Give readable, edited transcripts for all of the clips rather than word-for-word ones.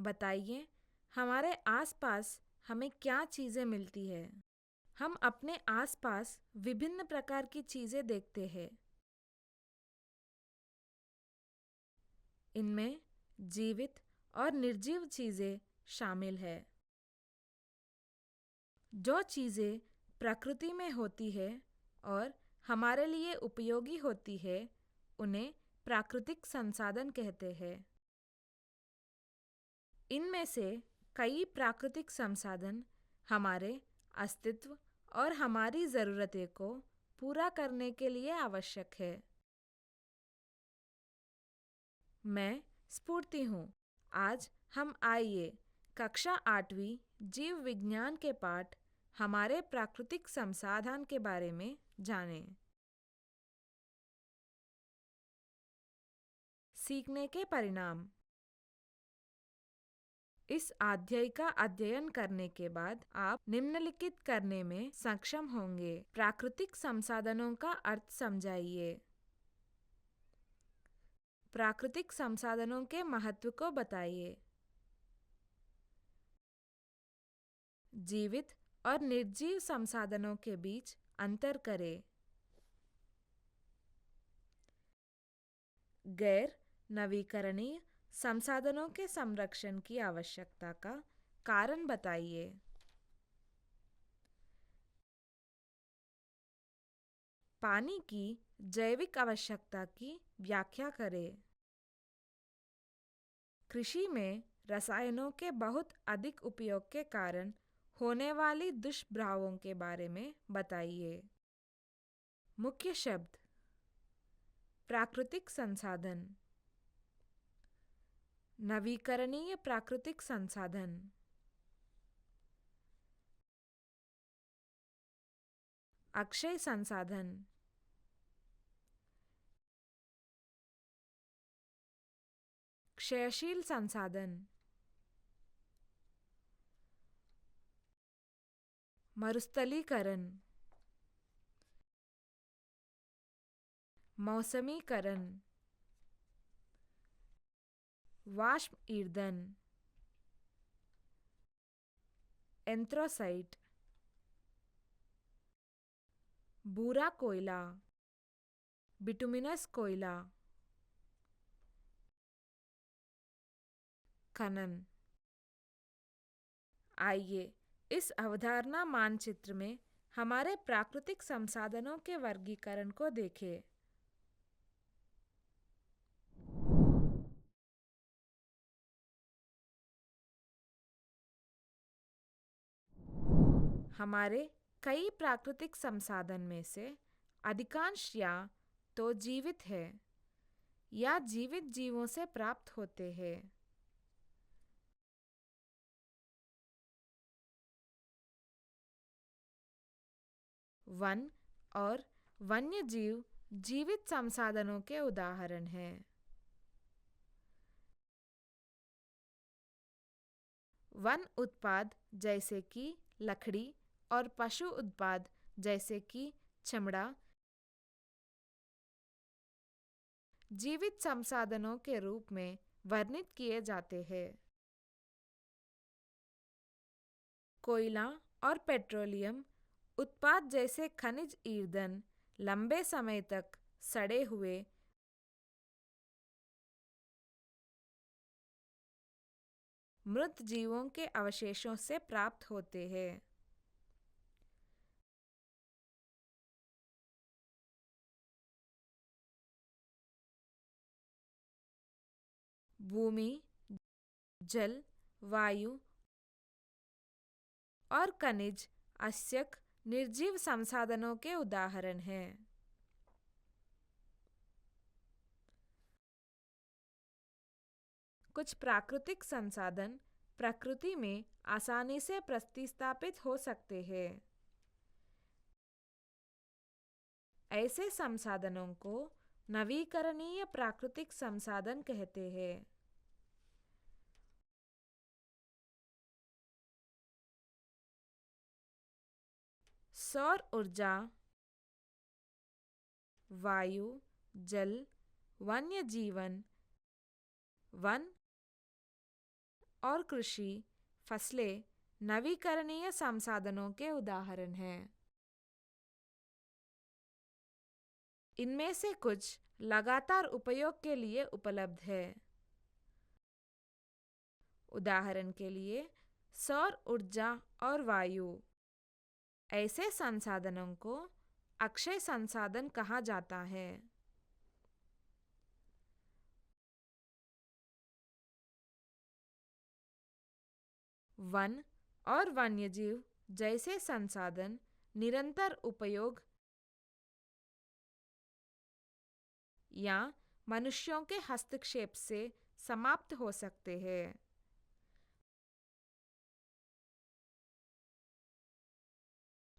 बताइए, हमारे आसपास हमें क्या चीज़ें मिलती है। हम अपने आसपास विभिन्न प्रकार की चीज़ें देखते हैं। इनमें जीवित और निर्जीव चीज़ें शामिल है। जो चीज़ें प्रकृति में होती है और हमारे लिए उपयोगी होती है, उन्हें प्राकृतिक संसाधन कहते हैं। इनमें से कई प्राकृतिक संसाधन हमारे अस्तित्व और हमारी ज़रूरतें को पूरा करने के लिए आवश्यक है। मैं स्फूर्ति हूँ। आज हम आइए कक्षा 8वीं जीव विज्ञान के पाठ हमारे प्राकृतिक संसाधन के बारे में जानें। सीखने के परिणाम। इस अध्याय का अध्ययन करने के बाद आप निम्नलिखित करने में सक्षम होंगे। प्राकृतिक संसाधनों का अर्थ समझाइए। प्राकृतिक संसाधनों के महत्व को बताइए। जीवित और निर्जीव संसाधनों के बीच अंतर करें। गैर नवीकरणीय संसाधनों के संरक्षण की आवश्यकता का कारण बताइए। पानी की जैविक आवश्यकता की व्याख्या करें। कृषि में रसायनों के बहुत अधिक उपयोग के कारण होने वाली दुष्प्रभावों के बारे में बताइए। मुख्य शब्द। प्राकृतिक संसाधन। नवीकरणीय प्राकृतिक संसाधन। अक्षय संसाधन। क्षयशील संसाधन। मरुस्थलीकरण। मौसमीकरण। वाष्प ईंधन। एंथ्रासाइट। भूरा कोयला। बिटुमिनस कोयला। खनन। आइए इस अवधारणा मानचित्र में हमारे प्राकृतिक संसाधनों के वर्गीकरण को देखें। हमारे कई प्राकृतिक संसाधन में से अधिकांश या तो जीवित है या जीवित जीवों से प्राप्त होते हैं। वन और वन्य जीव जीवित संसाधनों के उदाहरण हैं। वन उत्पाद जैसे कि लकड़ी और पशु उत्पाद जैसे कि चमड़ा जीवित संसाधनों के रूप में वर्णित किए जाते हैं। कोयला और पेट्रोलियम उत्पाद जैसे खनिज ईंधन लंबे समय तक सड़े हुए मृत जीवों के अवशेषों से प्राप्त होते हैं। भूमि, जल, वायु और खनिज अयस्क निर्जीव संसाधनों के उदाहरण हैं। कुछ प्राकृतिक संसाधन प्रकृति में आसानी से प्रतिस्थापित हो सकते हैं। ऐसे संसाधनों को नवीकरणीय प्राकृतिक संसाधन कहते हैं। सौर ऊर्जा, वायु, जल, वन्य जीवन, वन और कृषि, फसलें नवीकरणीय संसाधनों के उदाहरण हैं। इनमें से कुछ लगातार उपयोग के लिए उपलब्ध है। उदाहरण के लिए सौर ऊर्जा और वायु। ऐसे संसाधनों को अक्षय संसाधन कहा जाता है। वन और वन्यजीव जैसे संसाधन निरंतर उपयोग या मनुष्यों के हस्तक्षेप से समाप्त हो सकते हैं।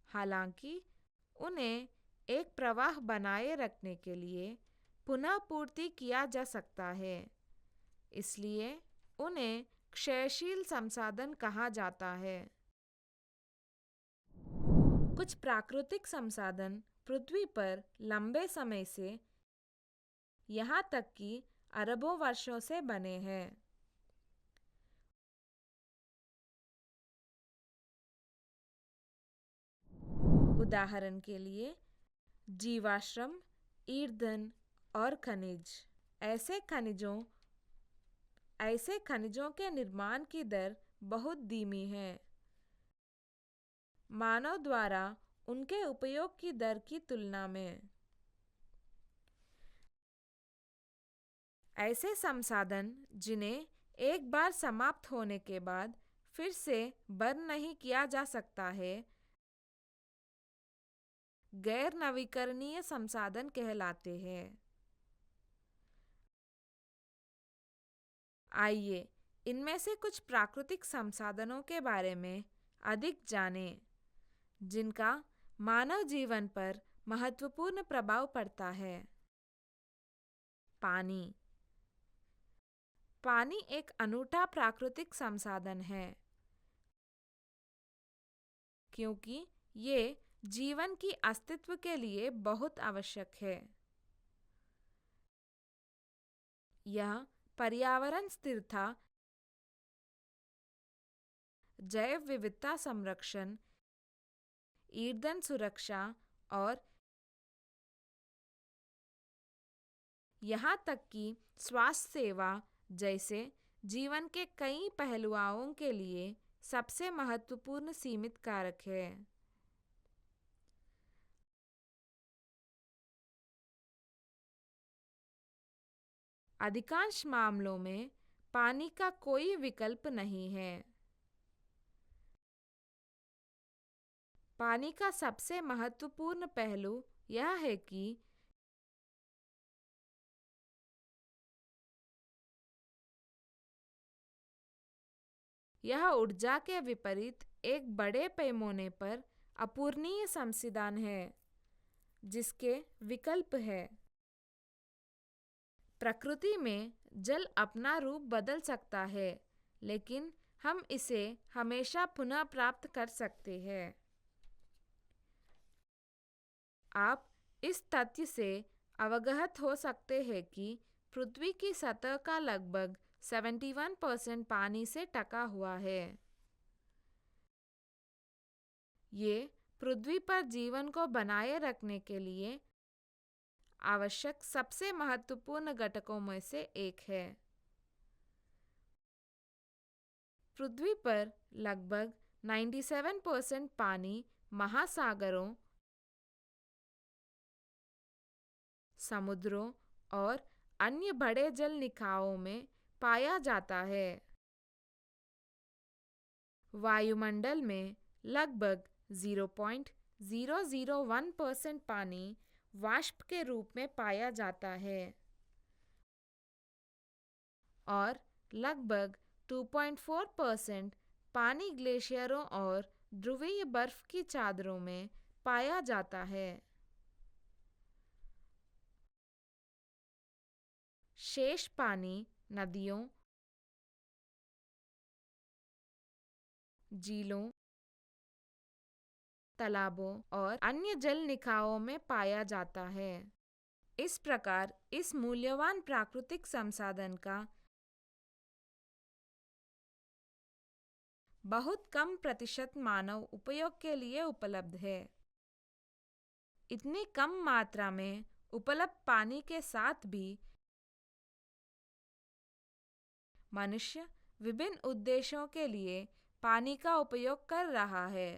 हालांकि उन्हें एक प्रवाह बनाए रखने के लिए पुनः पूर्ति किया जा सकता है, इसलिए उन्हें क्षयशील संसाधन कहा जाता है। कुछ प्राकृतिक संसाधन पृथ्वी पर लंबे समय से, यहाँ तक कि अरबों वर्षों से बने हैं। उदाहरण के लिए जीवाश्म, ईंधन और खनिज। ऐसे खनिजों ऐसे खनिजों के निर्माण की दर बहुत धीमी है, मानव द्वारा उनके उपयोग की दर की तुलना में। ऐसे संसाधन जिन्हें एक बार समाप्त होने के बाद फिर से बर्न नहीं किया जा सकता है, गैर नवीकरणीय संसाधन कहलाते हैं। आइए इनमें से कुछ प्राकृतिक संसाधनों के बारे में अधिक जानें, जिनका मानव जीवन पर महत्वपूर्ण प्रभाव पड़ता है। पानी। पानी एक अनूठा प्राकृतिक संसाधन है, क्योंकि ये जीवन की अस्तित्व के लिए बहुत आवश्यक है। यह पर्यावरण स्थिरता, जैव विविधता संरक्षण, ईंधन सुरक्षा और यहाँ तक कि स्वास्थ्य सेवा जैसे जीवन के कई पहलुओं के लिए सबसे महत्वपूर्ण सीमित कारक है। अधिकांश मामलों में पानी का कोई विकल्प नहीं है। पानी का सबसे महत्वपूर्ण पहलू यह है कि यह ऊर्जा के विपरीत एक बड़े पैमाने पर अपूरणीय संसाधन है, जिसके विकल्प है। प्रकृति में जल अपना रूप बदल सकता है, लेकिन हम इसे हमेशा पुनः प्राप्त कर सकते हैं। आप इस तथ्य से अवगत हो सकते हैं कि पृथ्वी की सतह का लगभग 71% पानी से ढका हुआ है। ये पृथ्वी पर जीवन को बनाए रखने के लिए आवश्यक सबसे महत्वपूर्ण घटकों में से एक है। पृथ्वी पर लगभग 97% पानी महासागरों, समुद्रों और अन्य बड़े जल निकायों में पाया जाता है। वायुमंडल में लगभग 0.001% पानी वाष्प के रूप में पाया जाता है और लगभग 2.4% पानी ग्लेशियरों और ध्रुवीय बर्फ की चादरों में पाया जाता है। शेष पानी नदियों, झीलों, तालाबों और अन्य जल निकायों में पाया जाता है। इस प्रकार इस मूल्यवान प्राकृतिक संसाधन का बहुत कम प्रतिशत मानव उपयोग के लिए उपलब्ध है। इतनी कम मात्रा में उपलब्ध पानी के साथ भी मनुष्य विभिन्न उद्देश्यों के लिए पानी का उपयोग कर रहा है।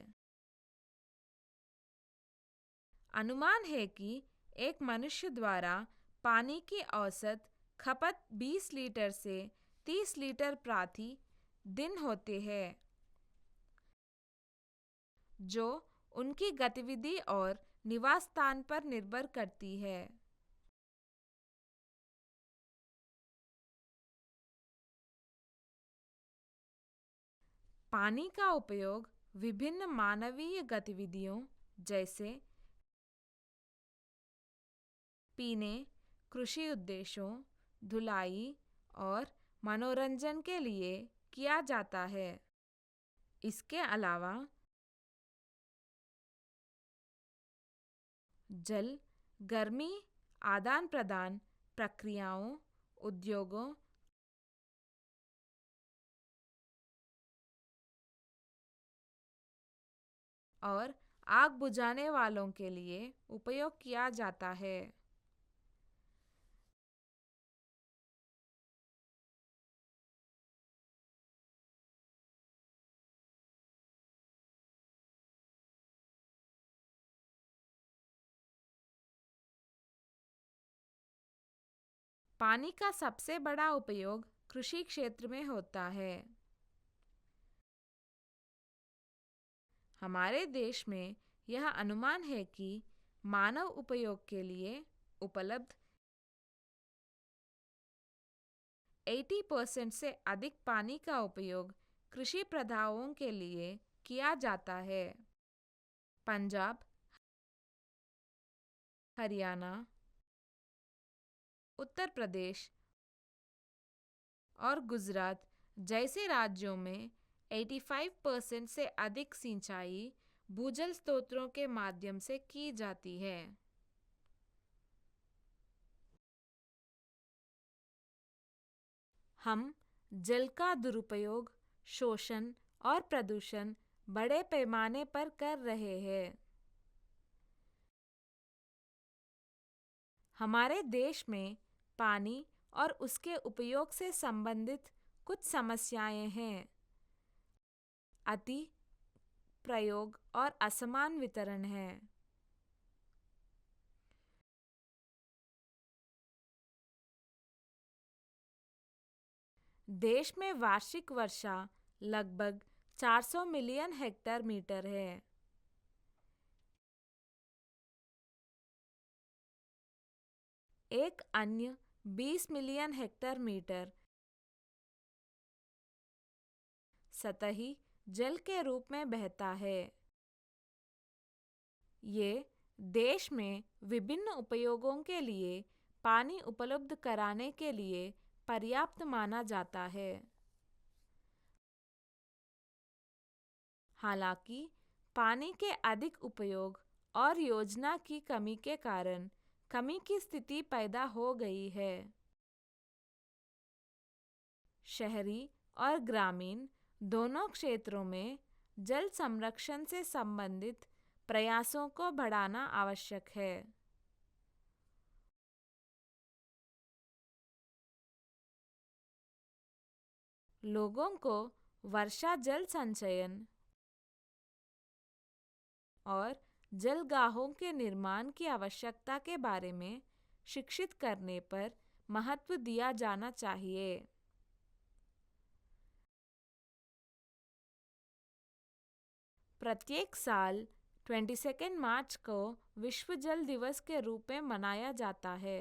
अनुमान है कि एक मनुष्य द्वारा पानी की औसत खपत 20 लीटर से 30 लीटर प्रति दिन होते हैं, जो उनकी गतिविधि और निवास स्थान पर निर्भर करती है। पानी का उपयोग विभिन्न मानवीय गतिविधियों जैसे पीने, कृषि उद्देश्यों, धुलाई और मनोरंजन के लिए किया जाता है। इसके अलावा जल, गर्मी आदान प्रदान प्रक्रियाओं, उद्योगों और आग बुझाने वालों के लिए उपयोग किया जाता है। पानी का सबसे बड़ा उपयोग कृषि क्षेत्र में होता है। हमारे देश में यह अनुमान है कि मानव उपयोग के लिए उपलब्ध 80% से अधिक पानी का उपयोग कृषि प्रथाओं के लिए किया जाता है। पंजाब, हरियाणा, उत्तर प्रदेश और गुजरात जैसे राज्यों में 85% से अधिक सिंचाई भूजल स्रोतों के माध्यम से की जाती है। हम जल का दुरुपयोग, शोषण और प्रदूषण बड़े पैमाने पर कर रहे हैं। हमारे देश में पानी और उसके उपयोग से संबंधित कुछ समस्याएं हैं। अति प्रयोग और असमान वितरण है। देश में वार्षिक वर्षा लगभग 400 मिलियन हेक्टेयर मीटर है। एक अन्य 20 मिलियन हेक्टेयर मीटर सतही जल के रूप में बहता है। ये देश में विभिन्न उपयोगों के लिए पानी उपलब्ध कराने के लिए पर्याप्त माना जाता है। हालांकि पानी के अधिक उपयोग और योजना की कमी के कारण कमी की स्थिति पैदा हो गई है। शहरी और ग्रामीण दोनों क्षेत्रों में जल संरक्षण से संबंधित प्रयासों को बढ़ाना आवश्यक है। लोगों को वर्षा जल संचयन और जलगाहों के निर्माण की आवश्यकता के बारे में शिक्षित करने पर महत्व दिया जाना चाहिए। प्रत्येक साल 22 मार्च को विश्व जल दिवस के रूप में मनाया जाता है।